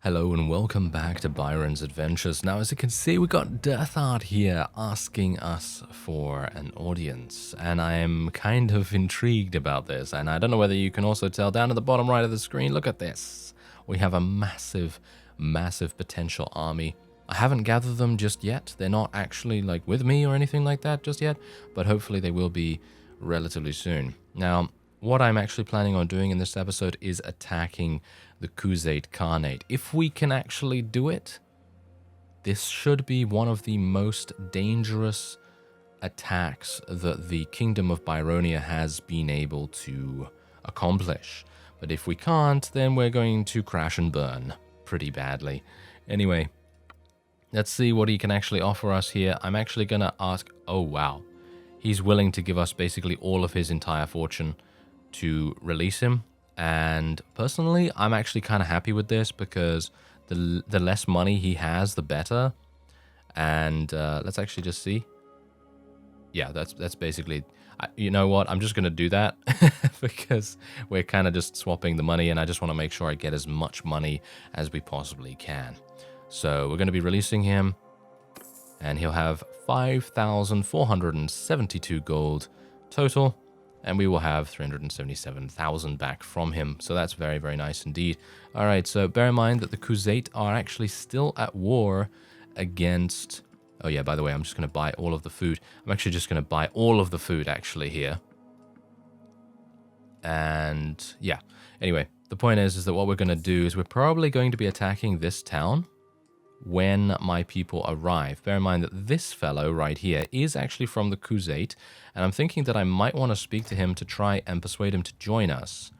Hello and welcome back to Byron's Adventures. Now, as you can see, we got Deathart here asking us for an audience, and I am kind of intrigued about this, and I don't know whether you can also tell down at the bottom right of the screen. Look at this. We have a massive potential army. I haven't gathered them just yet. They're not actually like with me or anything like that just yet, but hopefully they will be relatively soon. Now, what I'm actually planning on doing in this episode is attacking the Khuzait Khanate. If we can actually do it, this should be one of the most dangerous attacks that the Kingdom of Byronia has been able to accomplish. But if we can't, then we're going to crash and burn pretty badly. Anyway, let's see what he can actually offer us here. I'm actually going to ask... Oh, wow. He's willing to give us basically all of his entire fortune to release him. And personally, I'm actually kind of happy with this because the less money he has, the better. And let's actually just see. Yeah, that's basically... you know what? I'm just going to do that because we're kind of just swapping the money, and I just want to make sure I get as much money as we possibly can. So we're going to be releasing him, and he'll have 5,472 gold total. And we will have 377,000 back from him. So that's very, very nice indeed. All right, so bear in mind that the Khuzait are actually still at war against... Oh yeah, by the way, I'm just going to buy all of the food. I'm actually just going to buy all of the food actually here. And yeah, anyway, the point is that what we're going to do is we're probably going to be attacking this town when my people arrive. Bear in mind that this fellow right here is actually from the Khuzait, and I'm thinking that I might want to speak to him to try and persuade him to join us.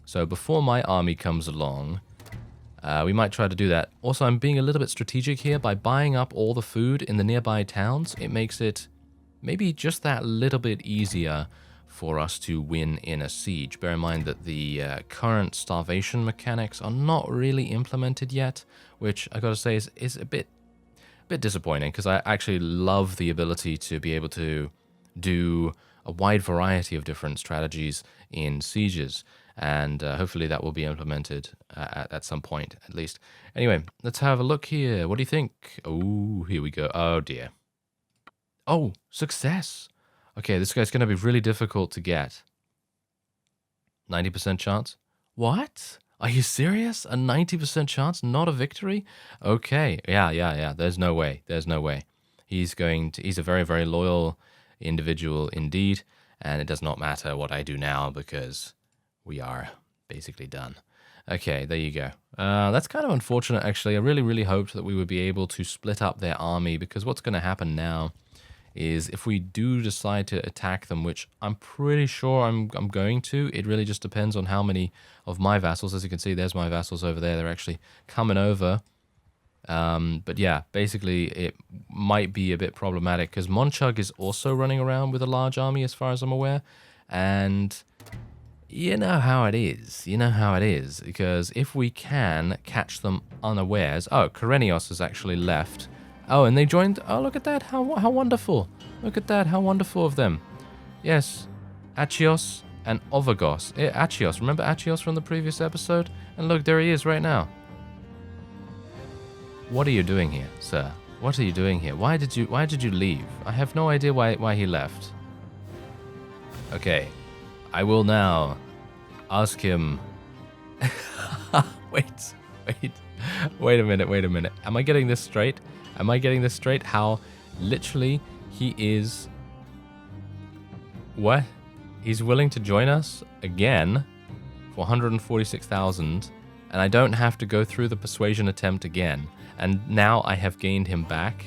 So before my army comes along, we might try to do that. Also, I'm being a little bit strategic here by buying up all the food in the nearby towns. It makes it maybe just that little bit easier for us to win in a siege. Bear in mind that the current starvation mechanics are not really implemented yet, which I gotta say is a bit disappointing, because I actually love the ability to be able to do a wide variety of different strategies in sieges, and hopefully that will be implemented at some point at least. Anyway, let's have a look here. What do you think? Oh, here we go. Oh dear. Oh, success. Okay, this guy's going to be really difficult to get. 90% chance? What? Are you serious? A 90% chance? Not a victory? Okay, yeah. There's no way. There's no way. He's a very, very loyal individual indeed, and it does not matter what I do now because we are basically done. Okay, there you go. That's kind of unfortunate, actually. I really, really hoped that we would be able to split up their army, because what's going to happen now is if we do decide to attack them, which I'm pretty sure I'm going to, it really just depends on how many of my vassals. As you can see, there's my vassals over there. They're actually coming over. But yeah, basically it might be a bit problematic because Monchug is also running around with a large army as far as I'm aware. And you know how it is. You know how it is. Because if we can catch them unawares... Oh, Karenios has actually left. Oh, and they joined... Oh, look at that. How wonderful. Look at that. How wonderful of them. Yes. Achios and Ovagos. Achios. Remember Achios from the previous episode? And look, there he is right now. What are you doing here, sir? What are you doing here? Why did you leave? I have no idea why he left. Okay. I will now ask him... Wait a minute. Am I getting this straight? How literally he is... What? He's willing to join us again for 146,000, and I don't have to go through the persuasion attempt again. And now I have gained him back.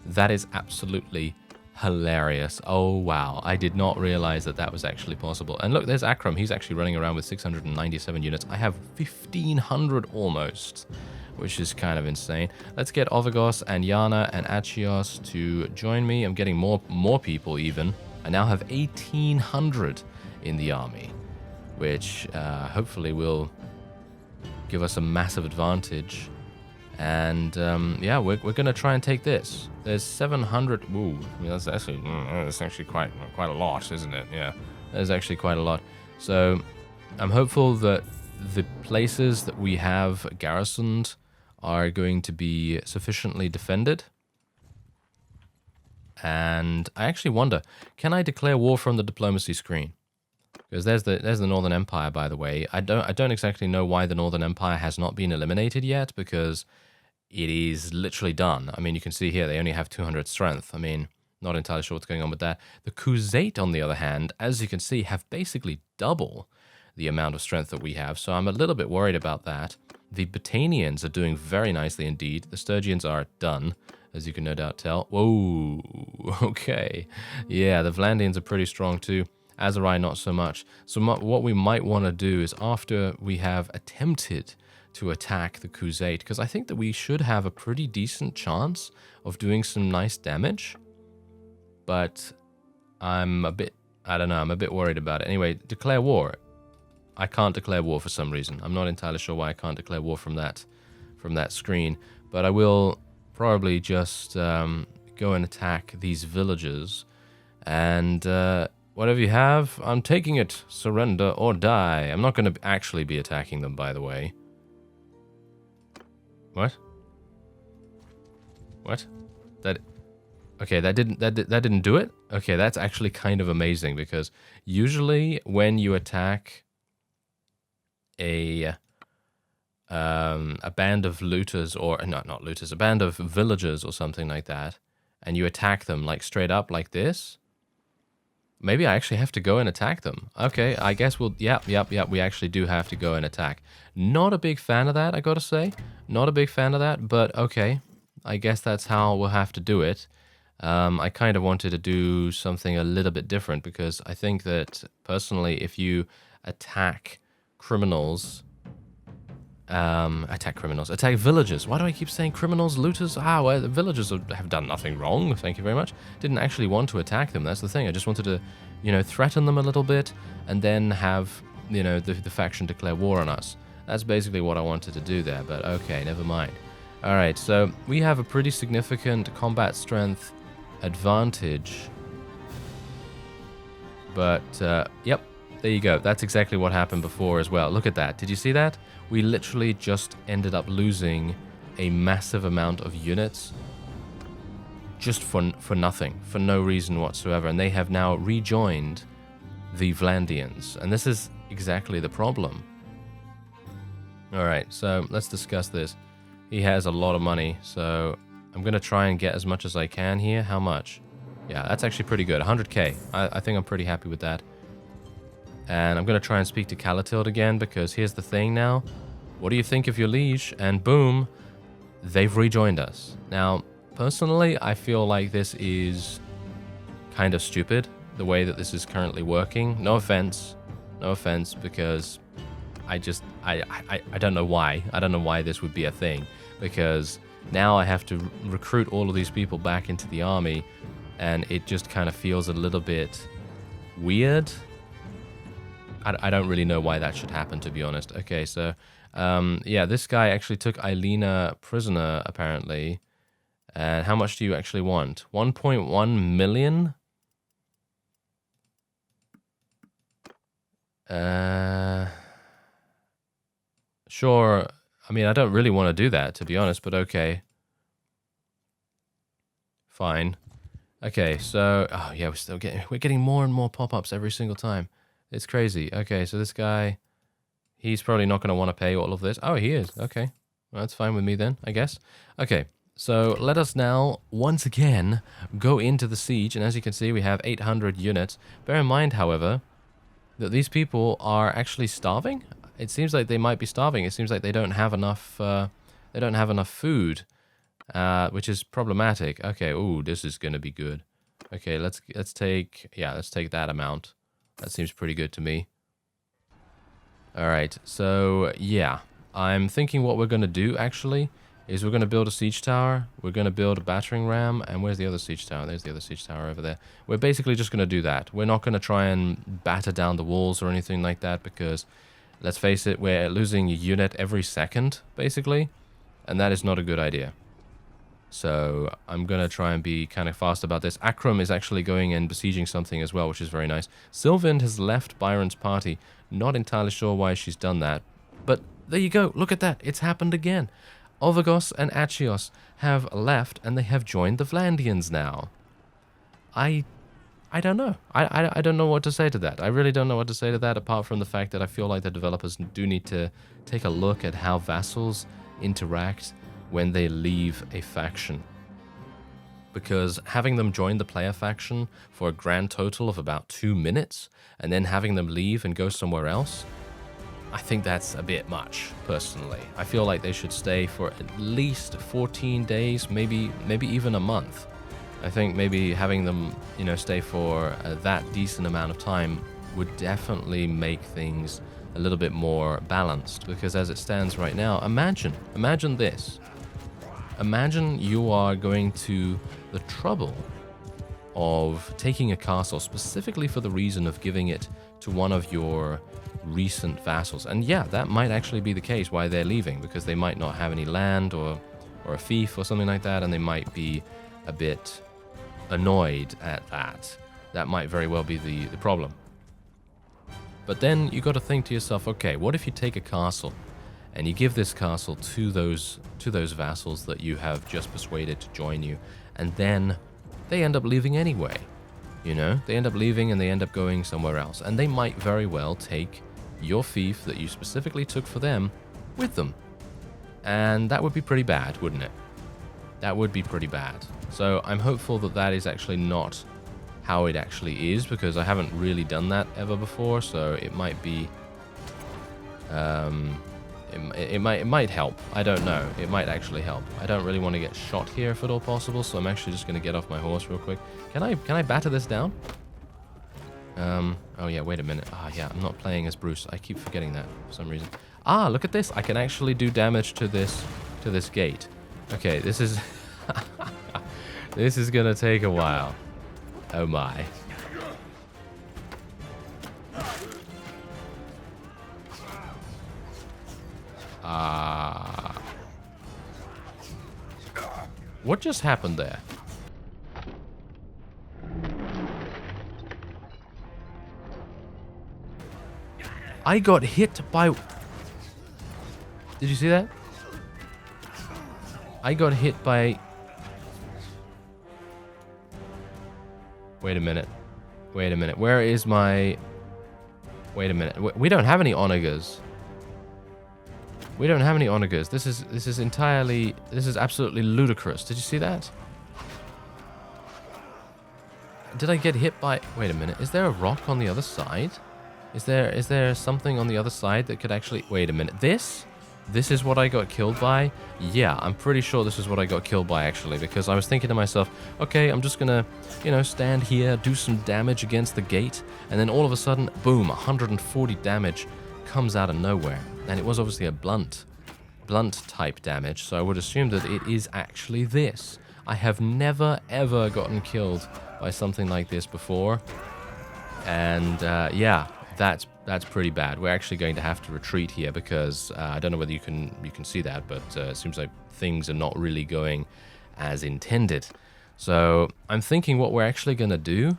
That is absolutely hilarious. Oh, wow. I did not realize that was actually possible. And look, there's Akram. He's actually running around with 697 units. I have 1,500 almost, which is kind of insane. Let's get Ovagos and Yana and Achios to join me. I'm getting more people even. I now have 1,800 in the army, which hopefully will give us a massive advantage. And yeah, we're going to try and take this. There's 700. Ooh, I mean, that's actually quite a lot, isn't it? Yeah, there's actually quite a lot. So I'm hopeful that the places that we have garrisoned are going to be sufficiently defended. And I actually wonder, can I declare war from the diplomacy screen? Because there's the Northern Empire, by the way. I don't exactly know why the Northern Empire has not been eliminated yet, because it is literally done. I mean, you can see here they only have 200 strength. I mean, not entirely sure what's going on with that. The Crusade, on the other hand, as you can see, have basically double the amount of strength that we have, so I'm a little bit worried about that. The Botanians are doing very nicely indeed. The Sturgians are done, as you can no doubt tell. Whoa, okay. Yeah, the Vlandians are pretty strong too. Azerai, not so much. So what we might want to do is, after we have attempted to attack the Crusade, because I think that we should have a pretty decent chance of doing some nice damage, but I'm a bit, I don't know, I'm a bit worried about it. Anyway, declare war. I can't declare war for some reason. I'm not entirely sure why I can't declare war from that screen, but I will probably just go and attack these villages, and whatever you have, I'm taking it. Surrender or die. I'm not going to actually be attacking them, by the way. What? What? That? Okay, that didn't do it. Okay, that's actually kind of amazing, because usually when you attack a band of looters, or not looters, a band of villagers or something like that, and you attack them like straight up like this, maybe I actually have to go and attack them. Okay, I guess we'll, yep, we actually do have to go and attack. Not a big fan of that, I gotta say. Not a big fan of that, but okay, I guess that's how we'll have to do it. I kind of wanted to do something a little bit different, because I think that, personally, if you attack criminals, attack villagers. Why do I keep saying criminals, looters? Well, the villagers have done nothing wrong, thank you very much. Didn't actually want to attack them, that's the thing. I just wanted to, you know, threaten them a little bit, and then have, you know, the faction declare war on us. That's basically what I wanted to do there, but okay, never mind. Alright, so we have a pretty significant combat strength advantage. But, yep, there you go. That's exactly what happened before as well. Look at that. Did you see that? We literally just ended up losing a massive amount of units just for nothing, for no reason whatsoever. And they have now rejoined the Vlandians. And this is exactly the problem. Alright, so let's discuss this. He has a lot of money, so I'm going to try and get as much as I can here. How much? Yeah, that's actually pretty good. 100k. I think I'm pretty happy with that. And I'm going to try and speak to Calatilde again, because here's the thing now. What do you think of your liege? And boom, they've rejoined us. Now, personally, I feel like this is kind of stupid, the way that this is currently working. No offense, because I don't know why. I don't know why this would be a thing, because now I have to recruit all of these people back into the army, and it just kind of feels a little bit weird. I don't really know why that should happen, to be honest. Okay, so, yeah, this guy actually took Eilina prisoner, apparently. And how much do you actually want? 1.1 million? Sure. I mean, I don't really want to do that, to be honest, but okay. Fine. Okay, so, oh yeah, we're getting more and more pop-ups every single time. It's crazy. Okay, so this guy, he's probably not going to want to pay all of this. Oh, he is. Okay. Well, that's fine with me then, I guess. Okay, so let us now, once again, go into the siege. And as you can see, we have 800 units. Bear in mind, however, that these people are actually starving. It seems like they might be starving. It seems like they don't have enough, food, which is problematic. Okay, ooh, this is going to be good. Okay, let's take that amount. That seems pretty good to me. Alright, so yeah. I'm thinking what we're going to do, actually, is we're going to build a siege tower. We're going to build a battering ram. And where's the other siege tower? There's the other siege tower over there. We're basically just going to do that. We're not going to try and batter down the walls or anything like that, because, let's face it, we're losing a unit every second, basically. And that is not a good idea. So I'm going to try and be kind of fast about this. Akram is actually going and besieging something as well, which is very nice. Sylvind has left Byron's party. Not entirely sure why she's done that. But there you go. Look at that. It's happened again. Olvagos and Achios have left and they have joined the Vlandians now. I don't know. I don't know what to say to that. I really don't know what to say to that, apart from the fact that I feel like the developers do need to take a look at how vassals interact when they leave a faction. Because having them join the player faction for a grand total of about 2 minutes, and then having them leave and go somewhere else, I think that's a bit much, personally. I feel like they should stay for at least 14 days, maybe even a month. I think maybe having them, you know, stay for that decent amount of time would definitely make things a little bit more balanced. Because as it stands right now, imagine this. Imagine you are going to the trouble of taking a castle specifically for the reason of giving it to one of your recent vassals. And yeah, that might actually be the case why they're leaving, because they might not have any land or a fief or something like that, and they might be a bit annoyed at that. That might very well be the problem. But then you got to think to yourself, okay, what if you take a castle and you give this castle to those vassals that you have just persuaded to join you, and then they end up leaving anyway. You know, they end up leaving and they end up going somewhere else, and they might very well take your fief that you specifically took for them with them. And that would be pretty bad, wouldn't it? That would be pretty bad. So I'm hopeful that that is actually not how it actually is, because I haven't really done that ever before, so it might be it might help. I don't know. It might actually help. I don't really want to get shot here if at all possible, so I'm actually just going to get off my horse real quick. Can I batter this down? Oh yeah, wait a minute. Ah, yeah, I'm not playing as Bruce. I keep forgetting that for some reason. Ah, look at this. I can actually do damage to this gate. Okay, this is this is going to take a while. Oh my. What just happened there? I got hit by... Did you see that? I got hit by... Wait a minute. Wait a minute. Where is my... Wait a minute. We don't have any onagers. We don't have any onagers. This is entirely... This is absolutely ludicrous. Did you see that? Did I get hit by... Wait a minute. Is there a rock on the other side? Is there something on the other side that could actually... Wait a minute. This is what I got killed by? Yeah, I'm pretty sure this is what I got killed by, actually, because I was thinking to myself, okay, I'm just gonna, you know, stand here, do some damage against the gate, and then all of a sudden, boom, 140 damage comes out of nowhere. And it was obviously a blunt type damage, so I would assume that it is actually this. I have never, ever gotten killed by something like this before. And, yeah, that's pretty bad. We're actually going to have to retreat here because I don't know whether you can see that, but it seems like things are not really going as intended. So I'm thinking what we're actually going to do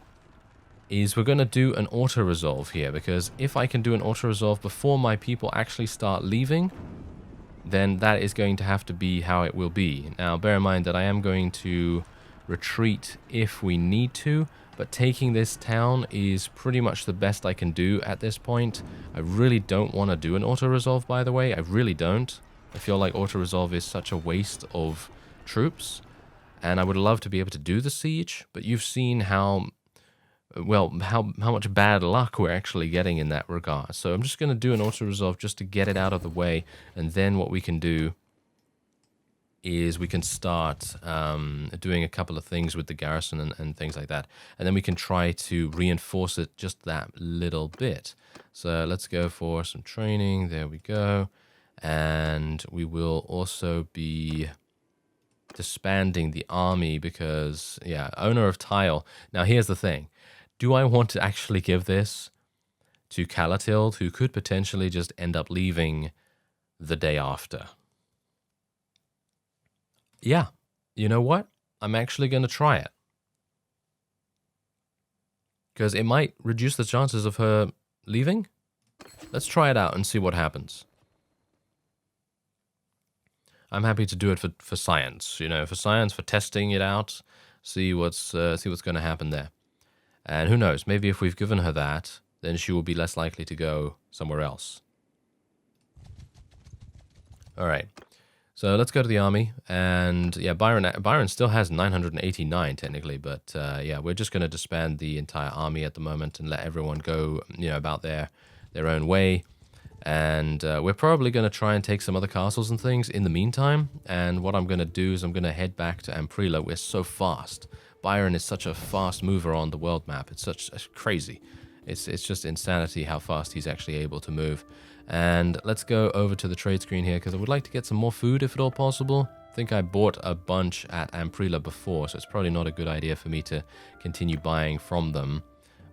is we're going to do an auto-resolve here, because if I can do an auto-resolve before my people actually start leaving, then that is going to have to be how it will be. Now, bear in mind that I am going to retreat if we need to, but taking this town is pretty much the best I can do at this point. I really don't want to do an auto-resolve, by the way. I really don't. I feel like auto-resolve is such a waste of troops, and I would love to be able to do the siege, but you've seen how... well, how much bad luck we're actually getting in that regard. So I'm just going to do an auto-resolve just to get it out of the way, and then what we can do is we can start doing a couple of things with the garrison and things like that, and then we can try to reinforce it just that little bit. So let's go for some training. There we go. And we will also be disbanding the army because, yeah, owner of tile. Now, here's the thing. Do I want to actually give this to Callatild, who could potentially just end up leaving the day after? Yeah, you know what? I'm actually going to try it. Because it might reduce the chances of her leaving. Let's try it out and see what happens. I'm happy to do it for science, you know, for science, for testing it out, see what's going to happen there. And who knows, maybe if we've given her that, then she will be less likely to go somewhere else. All right. So let's go to the army, and yeah, Byron still has 989 technically, but yeah, we're just going to disband the entire army at the moment and let everyone go, you know, about their own way. And we're probably going to try and take some other castles and things in the meantime. And what I'm going to do is I'm going to head back to Amprila. We're so fast. Byron is such a fast mover on the world map. It's crazy. It's just insanity how fast he's actually able to move. And let's go over to the trade screen here, because I would like to get some more food if at all possible. I think I bought a bunch at Amprila before, so it's probably not a good idea for me to continue buying from them.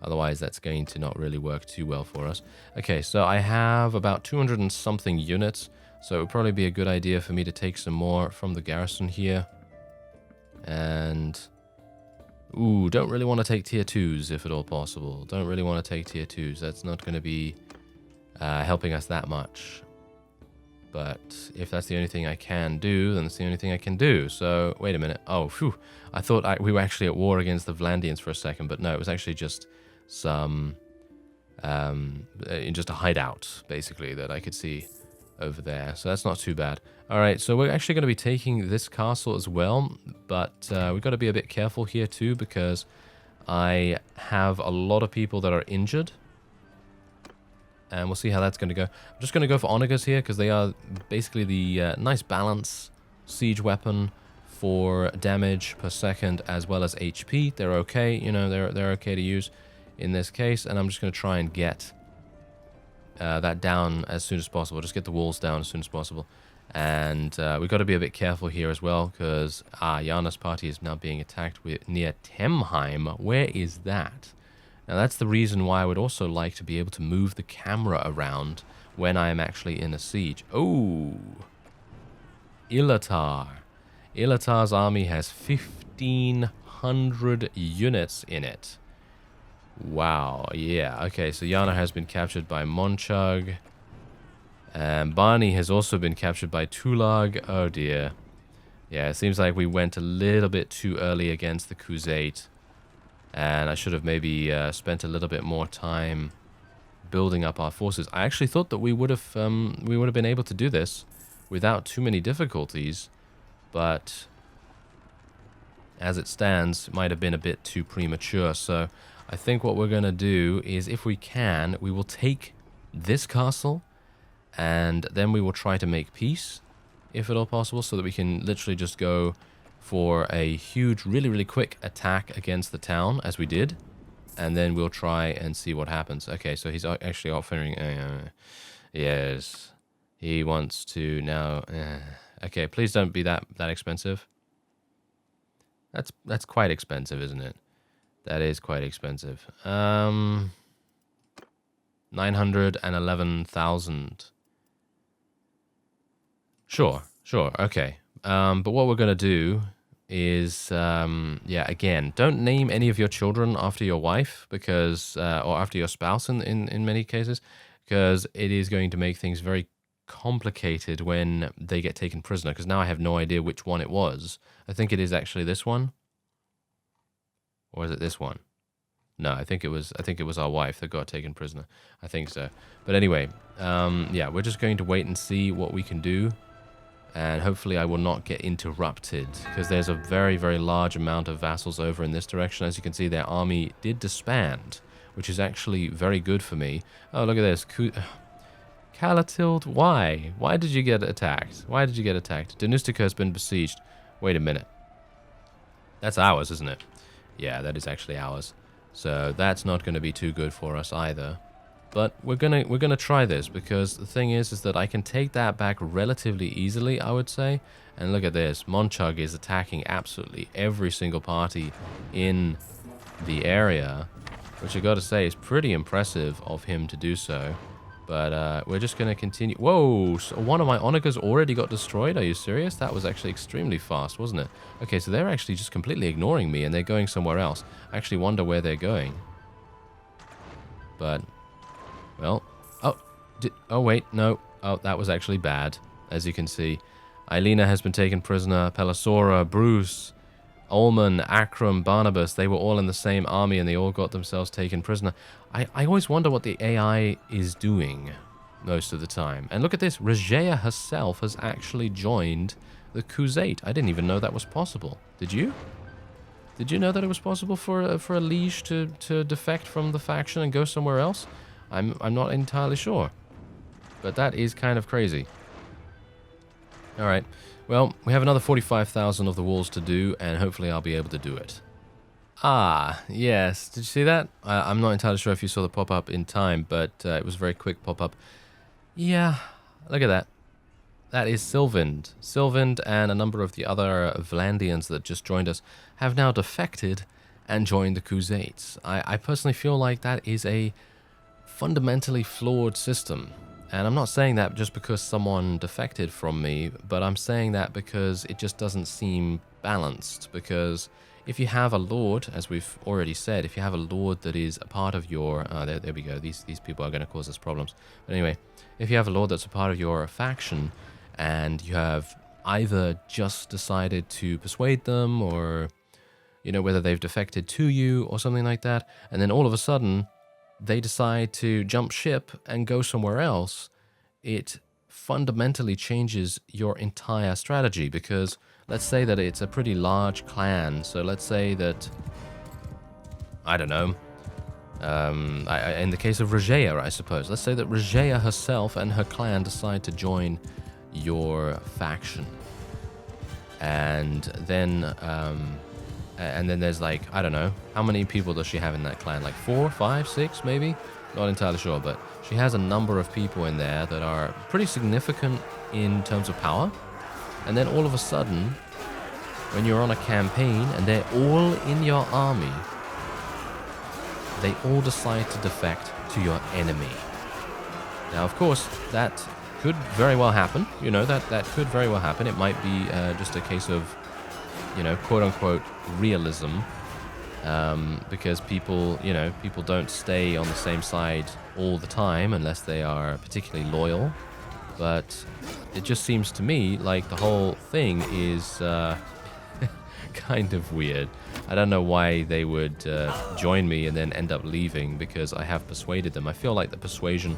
Otherwise, that's going to not really work too well for us. Okay, so I have about 200 and something units, so it would probably be a good idea for me to take some more from the garrison here. And... ooh, don't really want to take tier 2s if at all possible. Don't really want to take tier 2s. That's not going to be helping us that much. But if that's the only thing I can do, then it's the only thing I can do. So, wait a minute. Oh, phew. I thought we were actually at war against the Vlandians for a second, but no, it was actually just some... just a hideout, basically, that I could see over there. So that's not too bad. Alright, so we're actually going to be taking this castle as well, but we've got to be a bit careful here too, because I have a lot of people that are injured. And we'll see how that's going to go. I'm just going to go for onagers here, because they are basically the nice balance siege weapon for damage per second as well as HP. They're okay, you know, they're okay to use in this case. And I'm just going to try and get that down as soon as possible. Just get the walls down as soon as possible. And we've got to be a bit careful here as well, because Johannes' party is now being attacked near Temheim. Where is that? Now that's the reason why I would also like to be able to move the camera around when I am actually in a siege. Oh, Ilatar. Ilatar's army has 1,500 units in it. Wow, yeah. Okay, so Yana has been captured by Monchug. And Barney has also been captured by Tulag. Oh dear. Yeah, it seems like we went a little bit too early against the Crusade. And I should have maybe spent a little bit more time building up our forces. I actually thought that we would have been able to do this without too many difficulties, but as it stands, it might have been a bit too premature. So I think what we're going to do is, if we can, we will take this castle, and then we will try to make peace, if at all possible, so that we can literally just go for a huge, really, really quick attack against the town, as we did. And then we'll try and see what happens. Okay, so he's actually offering... yes. He wants to now... okay, please don't be that expensive. That's quite expensive, isn't it? That is quite expensive. 911,000. Sure, okay. But what we're going to do is, yeah, again, don't name any of your children after your wife, because, or after your spouse in many cases, because it is going to make things very complicated when they get taken prisoner, because now I have no idea which one it was. I think it is actually this one. Or is it this one? No, I think it was our wife that got taken prisoner. I think so. But anyway, yeah, we're just going to wait and see what we can do. And hopefully I will not get interrupted, because there's a very, very large amount of vassals over in this direction. As you can see, their army did disband, which is actually very good for me. Oh, look at this. Calatild, why? Why did you get attacked? Why did you get attacked? Danustica has been besieged. Wait a minute. That's ours, isn't it? Yeah, that is actually ours. So that's not going to be too good for us either. But we're gonna try this, because the thing is that I can take that back relatively easily, I would say. And look at this, Monchug is attacking absolutely every single party in the area, which I gotta say is pretty impressive of him to do so. But we're just gonna continue. Whoa! So one of my onagers already got destroyed. Are you serious? That was actually extremely fast, wasn't it? Okay, so they're actually just completely ignoring me, and they're going somewhere else. I actually wonder where they're going. But well, oh wait, no. Oh, that was actually bad, as you can see. Eilina has been taken prisoner. Pelasora, Bruce, Ullman, Akram, Barnabas, they were all in the same army and they all got themselves taken prisoner. I always wonder what the AI is doing most of the time. And look at this, Regea herself has actually joined the Crusade. I didn't even know that was possible. Did you? Did you know that it was possible for a liege to defect from the faction and go somewhere else? I'm not entirely sure. But that is kind of crazy. Alright, well, we have another 45,000 of the walls to do, and hopefully I'll be able to do it. Ah, yes. Did you see that? I'm not entirely sure if you saw the pop-up in time, but it was a very quick pop-up. Yeah, look at that. That is Sylvind. Sylvind and a number of the other Vlandians that just joined us have now defected and joined the Crusades. I personally feel like that is a fundamentally flawed system. And I'm not saying that just because someone defected from me, but I'm saying that because it just doesn't seem balanced. Because if you have a lord, as we've already said, if you have a lord that is a part of your... there we go, these people are going to cause us problems. But anyway, if you have a lord that's a part of your faction, and you have either just decided to persuade them, or, you know, whether they've defected to you or something like that, and then all of a sudden they decide to jump ship and go somewhere else, it fundamentally changes your entire strategy. Because let's say that it's a pretty large clan. So let's say that, I don't know, in the case of Regea, I suppose, let's say that Regea herself and her clan decide to join your faction. And then there's like, I don't know, how many people does she have in that clan? Like 4, 5, 6 maybe? Not entirely sure, but she has a number of people in there that are pretty significant in terms of power. And then all of a sudden, when you're on a campaign and they're all in your army, they all decide to defect to your enemy. Now, of course, that could very well happen. You know, that could very well happen. It might be just a case of, you know, quote-unquote realism, because people don't stay on the same side all the time unless they are particularly loyal. But it just seems to me like the whole thing is kind of weird. I don't know why they would join me and then end up leaving, because I have persuaded them. I feel like the persuasion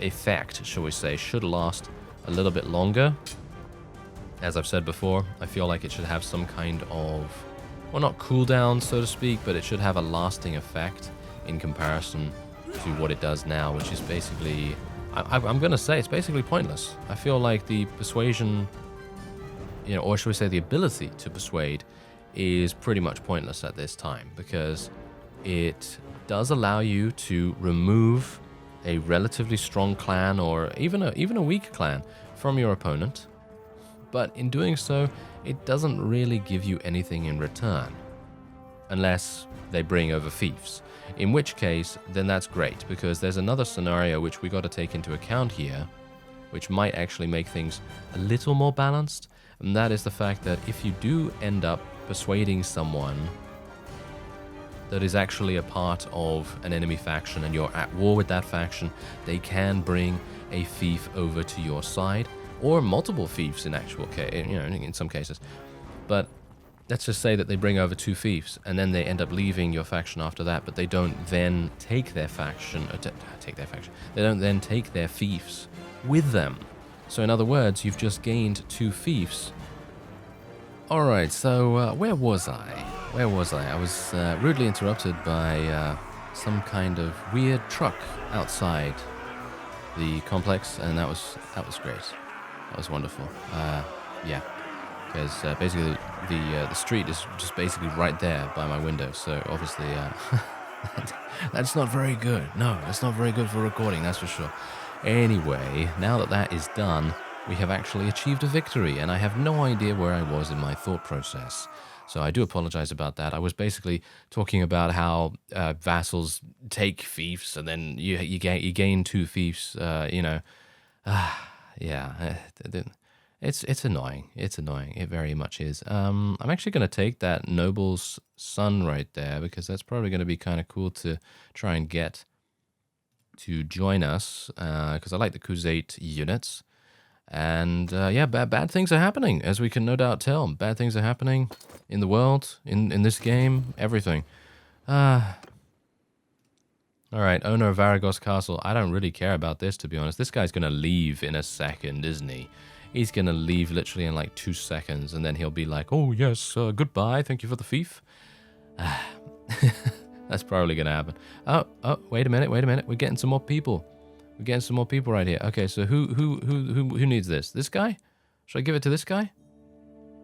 effect, shall we say, should last a little bit longer. As I've said before, I feel like it should have some kind of, well, not cooldown, so to speak, but it should have a lasting effect in comparison to what it does now, which is basically, I'm going to say it's basically pointless. I feel like the persuasion, you know, or should we say the ability to persuade, is pretty much pointless at this time, because it does allow you to remove a relatively strong clan, or even a weak clan, from your opponent. But in doing so, it doesn't really give you anything in return, unless they bring over fiefs. In which case, then that's great, because there's another scenario which we got to take into account here, which might actually make things a little more balanced, and that is the fact that if you do end up persuading someone that is actually a part of an enemy faction and you're at war with that faction, they can bring a fief over to your side, or multiple fiefs in actual case, you know, in some cases. But let's just say that they bring over 2 fiefs, and then they end up leaving your faction after that, but they don't then take their faction, they don't then take their fiefs with them. So in other words, you've just gained 2 fiefs. Alright, so where was I? I was rudely interrupted by some kind of weird truck outside the complex, and that was great. That was wonderful. Yeah, because basically the street is just basically right there by my window, so obviously that's not very good. No, that's not very good for recording, that's for sure. Anyway, now that is done, we have actually achieved a victory, and I have no idea where I was in my thought process. So I do apologize about that. I was basically talking about how vassals take fiefs, and then you gain 2 fiefs. You know, yeah, it's annoying. It's annoying. It very much is. I'm actually going to take that noble's son right there, because that's probably going to be kind of cool to try and get to join us, because I like the Crusade units. And yeah, bad things are happening, as we can no doubt tell. Bad things are happening in the world, in this game, everything. Alright, owner of Aragos Castle. I don't really care about this, to be honest. This guy's gonna leave in a second, isn't he? He's gonna leave literally in like 2 seconds, and then he'll be like, oh yes, goodbye, thank you for the fief. That's probably gonna happen. Oh, wait a minute, we're getting some more people. We're getting some more people right here. Okay, so who needs this? This guy? Should I give it to this guy?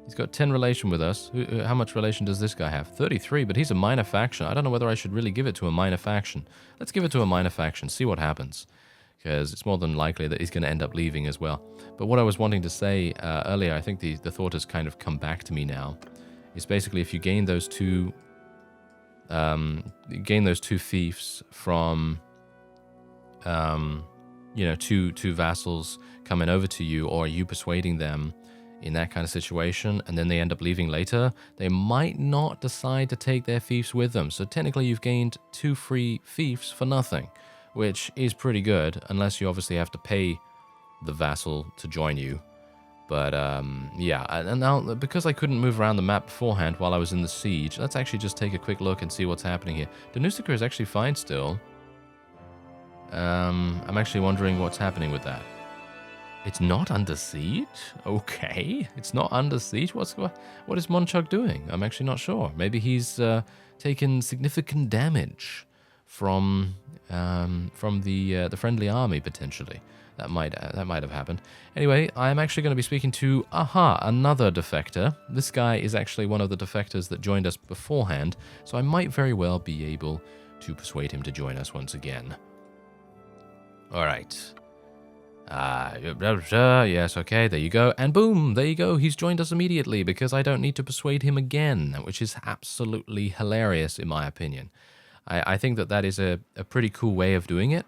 He's got 10 relation with us. How much relation does this guy have? 33, but he's a minor faction. I don't know whether I should really give it to a minor faction. Let's give it to a minor faction, see what happens. Because it's more than likely that he's going to end up leaving as well. But what I was wanting to say earlier, I think the thought has kind of come back to me now, is basically if you gain those two fiefs from you know, two vassals coming over to you, or you persuading them in that kind of situation, and then they end up leaving later, they might not decide to take their fiefs with them. So technically you've gained 2 free fiefs for nothing, which is pretty good, unless you obviously have to pay the vassal to join you. But yeah, and now because I couldn't move around the map beforehand while I was in the siege, let's actually just take a quick look and see what's happening here. Danusica is actually fine still. I'm actually wondering what's happening with that. It's not under siege? Okay, it's not under siege. What is Monchuk doing? I'm actually not sure. Maybe he's taken significant damage from the friendly army potentially. That might have happened. Anyway, I'm actually going to be speaking to another defector. This guy is actually one of the defectors that joined us beforehand, so I might very well be able to persuade him to join us once again. All right. Yes, okay, there you go. And boom, there you go. He's joined us immediately because I don't need to persuade him again, which is absolutely hilarious in my opinion. I think that is a pretty cool way of doing it,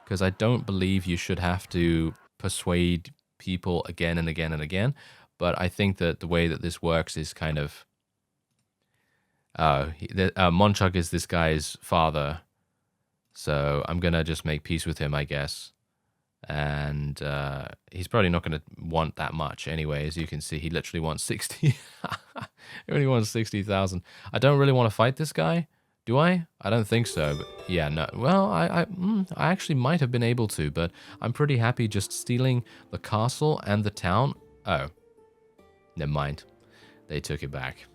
because I don't believe you should have to persuade people again and again and again. But I think that the way that this works is kind of... Monchuk is this guy's father. So I'm going to just make peace with him, I guess. And he's probably not going to want that much anyway. As you can see, he literally wants 60. He only wants 60,000. I don't really want to fight this guy. Do I? I don't think so. But yeah, no. Well, I actually might have been able to, but I'm pretty happy just stealing the castle and the town. Oh, never mind. They took it back.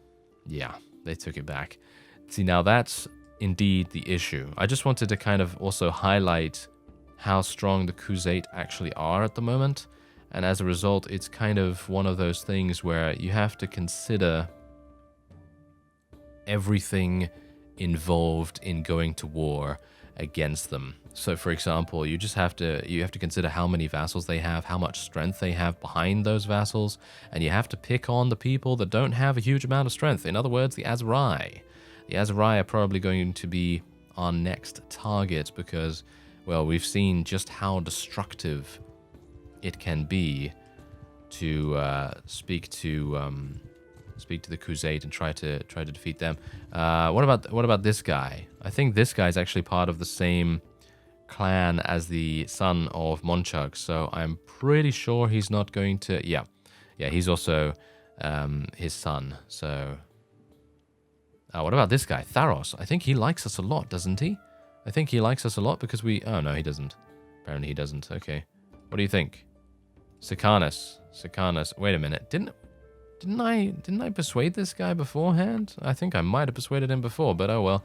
Yeah, they took it back. See, now that's indeed the issue. I just wanted to kind of also highlight how strong the Crusade actually are at the moment. And as a result, it's kind of one of those things where you have to consider everything involved in going to war against them. So for example, you have to consider how many vassals they have, how much strength they have behind those vassals, and you have to pick on the people that don't have a huge amount of strength. In other words, the Aserai. The Aserai are probably going to be our next target because, well, we've seen just how destructive it can be to speak to the Crusade and try to defeat them. What about this guy? I think this guy is actually part of the same clan as the son of Monchuk, so I'm pretty sure he's not going to... Yeah, he's also his son, so... what about this guy, Tharos? I think he likes us a lot, doesn't he? I think he likes us a lot because we... Oh, no, he doesn't. Apparently he doesn't. Okay. What do you think? Sicanus. Wait a minute. Didn't I persuade this guy beforehand? I think I might have persuaded him before, but oh well.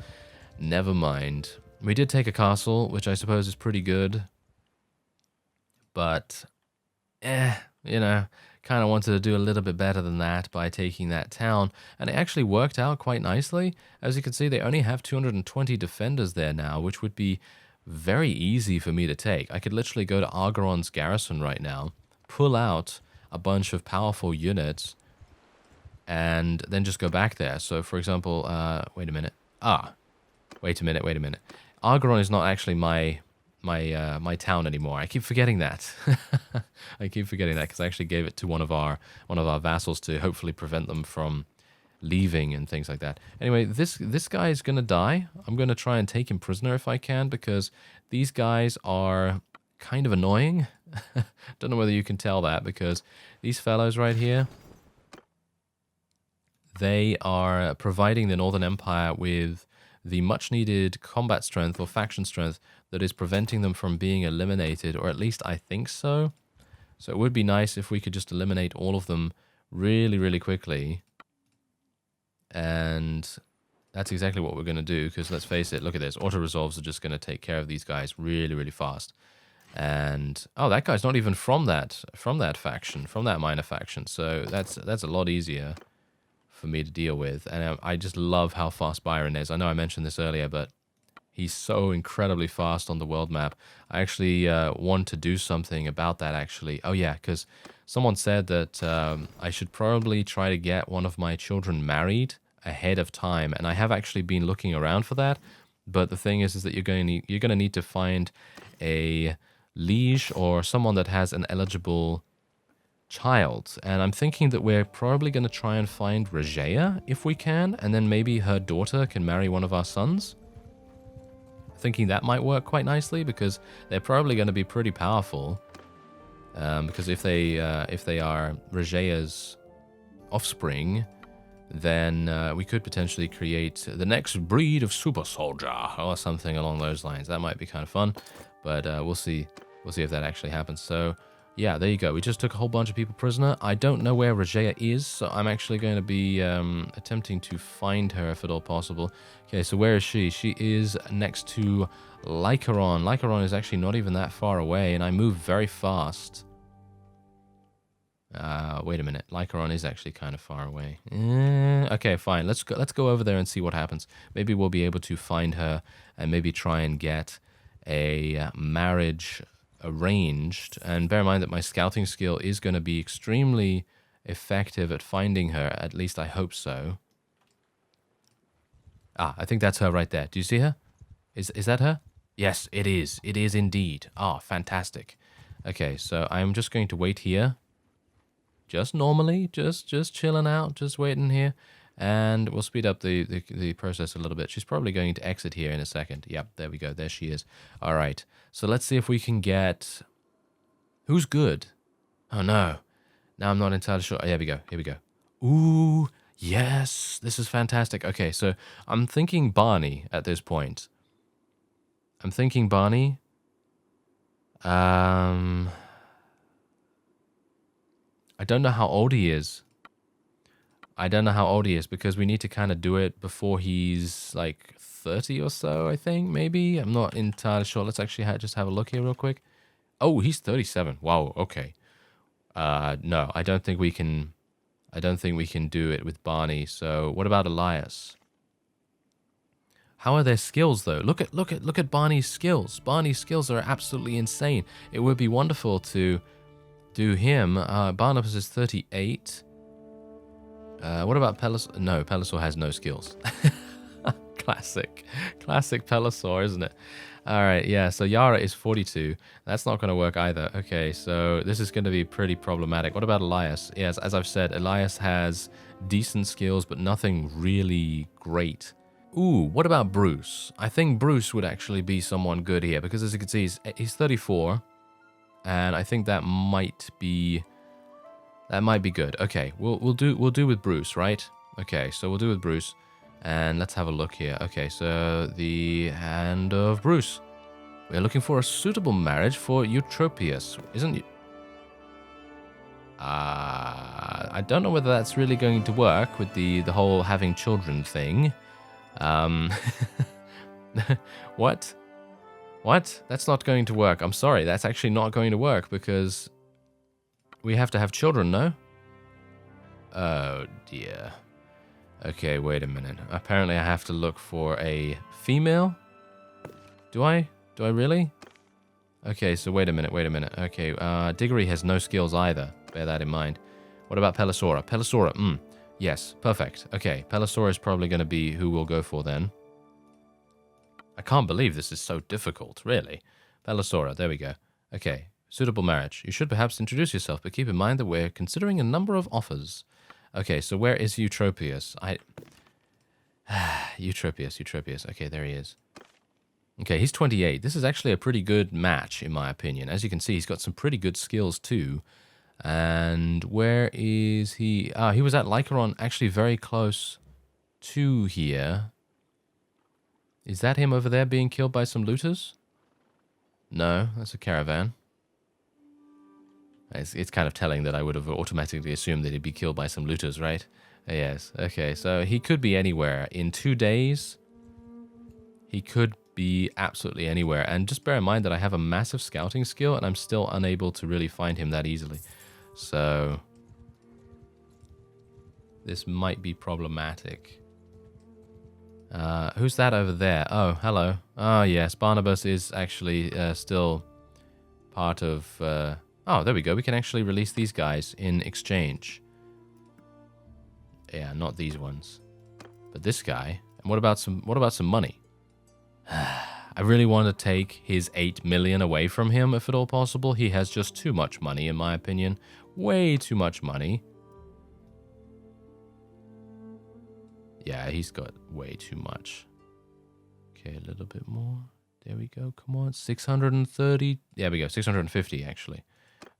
Never mind. We did take a castle, which I suppose is pretty good. But, you know, kind of wanted to do a little bit better than that by taking that town. And it actually worked out quite nicely. As you can see, they only have 220 defenders there now, which would be very easy for me to take. I could literally go to Argoron's garrison right now, pull out a bunch of powerful units, and then just go back there. So, for example, wait a minute. Wait a minute. Argoron is not actually my town anymore. I keep forgetting that. I keep forgetting that because I actually gave it to one of our vassals to hopefully prevent them from leaving and things like that. Anyway, this guy is gonna die. I'm gonna try and take him prisoner if I can because these guys are kind of annoying. Don't know whether you can tell that, because these fellows right here, they are providing the Northern Empire with the much-needed combat strength or faction strength that is preventing them from being eliminated, or at least I think so. So it would be nice if we could just eliminate all of them really, really quickly. And that's exactly what we're going to do, because let's face it, look at this. Auto-resolves are just going to take care of these guys really, really fast. And, oh, that guy's not even from that faction, from that minor faction. So that's a lot easier for me to deal with. And I just love how fast Byron is. I know I mentioned this earlier, but he's so incredibly fast on the world map. I actually want to do something about that, actually. Oh, yeah, because someone said that I should probably try to get one of my children married ahead of time. And I have actually been looking around for that. But the thing is that you're going to need to find a liege or someone that has an eligible child. And I'm thinking that we're probably going to try and find Regea if we can. And then maybe her daughter can marry one of our sons. Thinking that might work quite nicely, because they're probably going to be pretty powerful. Because if they are Regea's offspring, then we could potentially create the next breed of super soldier or something along those lines. That might be kind of fun, but we'll see. We'll see if that actually happens. So yeah, there you go. We just took a whole bunch of people prisoner. I don't know where Regea is, so I'm actually going to be attempting to find her if at all possible. Okay, so where is she? She is next to Lycaron. Lycaron is actually not even that far away, and I move very fast. Wait a minute. Lycaron is actually kind of far away. Okay, fine. Let's go over there and see what happens. Maybe we'll be able to find her and maybe try and get a marriage arranged. And bear in mind that my scouting skill is going to be extremely effective at finding her. At least I hope so. Ah, I think that's her right there. Do you see her? Is that her? Yes, it is. It is indeed. Ah, fantastic. Okay, so I'm just going to wait here. Just normally, just chilling out, just waiting here. And we'll speed up the process a little bit. She's probably going to exit here in a second. Yep, there we go. There she is. All right. So let's see if we can get... Who's good? Oh, no. Now I'm not entirely sure. Oh, here we go. Here we go. Ooh, yes. This is fantastic. Okay, so I'm thinking Barney at this point. I'm thinking Barney. I don't know how old he is. I don't know how old he is, because we need to kind of do it before he's like 30 or so, I think, maybe. I'm not entirely sure. Let's actually just have a look here real quick. Oh, he's 37. Wow, okay. No, I don't think we can do it with Barney. So what about Elias? How are their skills though? Look at Barney's skills. Barney's skills are absolutely insane. It would be wonderful to do him. Barnabas is 38. What about Pelisor? No, Pelisor has no skills. Classic Pelisor, isn't it? All right, yeah, so Yara is 42. That's not going to work either. Okay, so this is going to be pretty problematic. What about Elias? Yes, as I've said, Elias has decent skills, but nothing really great. Ooh, what about Bruce? I think Bruce would actually be someone good here, because as you can see, he's 34, and I think that might be good. Okay, we'll do with Bruce, right? Okay, so we'll do with Bruce. And let's have a look here. Okay, so the hand of Bruce. We're looking for a suitable marriage for Eutropius, isn't it? I don't know whether that's really going to work with the whole having children thing. What? What? That's not going to work. I'm sorry, that's actually not going to work, because we have to have children, no? Oh, dear. Okay, wait a minute. Apparently I have to look for a female? Do I? Do I really? Okay, so wait a minute. Okay, Diggory has no skills either. Bear that in mind. What about Pelisora? Pelisora, yes, perfect. Okay, Pelisora is probably going to be who we'll go for then. I can't believe this is so difficult, really. Pelisora, there we go. Okay, suitable marriage. You should perhaps introduce yourself, but keep in mind that we're considering a number of offers. Okay, so where is Eutropius? Eutropius. Okay, there he is. Okay, he's 28. This is actually a pretty good match, in my opinion. As you can see, he's got some pretty good skills, too. And where is he? Ah, he was at Lycaron, actually very close to here. Is that him over there being killed by some looters? No, that's a caravan. It's kind of telling that I would have automatically assumed that he'd be killed by some looters, right? Yes, okay, so he could be anywhere. In 2 days, he could be absolutely anywhere. And just bear in mind that I have a massive scouting skill, and I'm still unable to really find him that easily. So this might be problematic. Who's that over there? Oh, hello. Oh, yes, Barnabas is actually still part of... oh, there we go. We can actually release these guys in exchange. Yeah, not these ones. But this guy. And what about some money? I really want to take his 8 million away from him, if at all possible. He has just too much money, in my opinion. Way too much money. Yeah, he's got way too much. Okay, a little bit more. There we go. Come on. 630. There we go. 650, actually.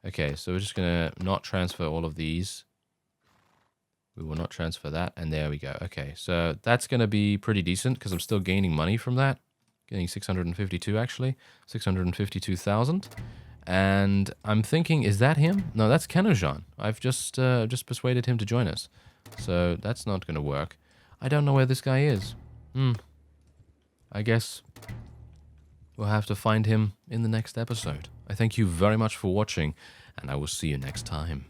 Okay, so we're just going to not transfer all of these. We will not transfer that. And there we go. Okay, so that's going to be pretty decent because I'm still gaining money from that. Getting 652, actually. 652,000. And I'm thinking, is that him? No, that's Kenojan. I've just persuaded him to join us. So that's not going to work. I don't know where this guy is. I guess we'll have to find him in the next episode. I thank you very much for watching, and I will see you next time.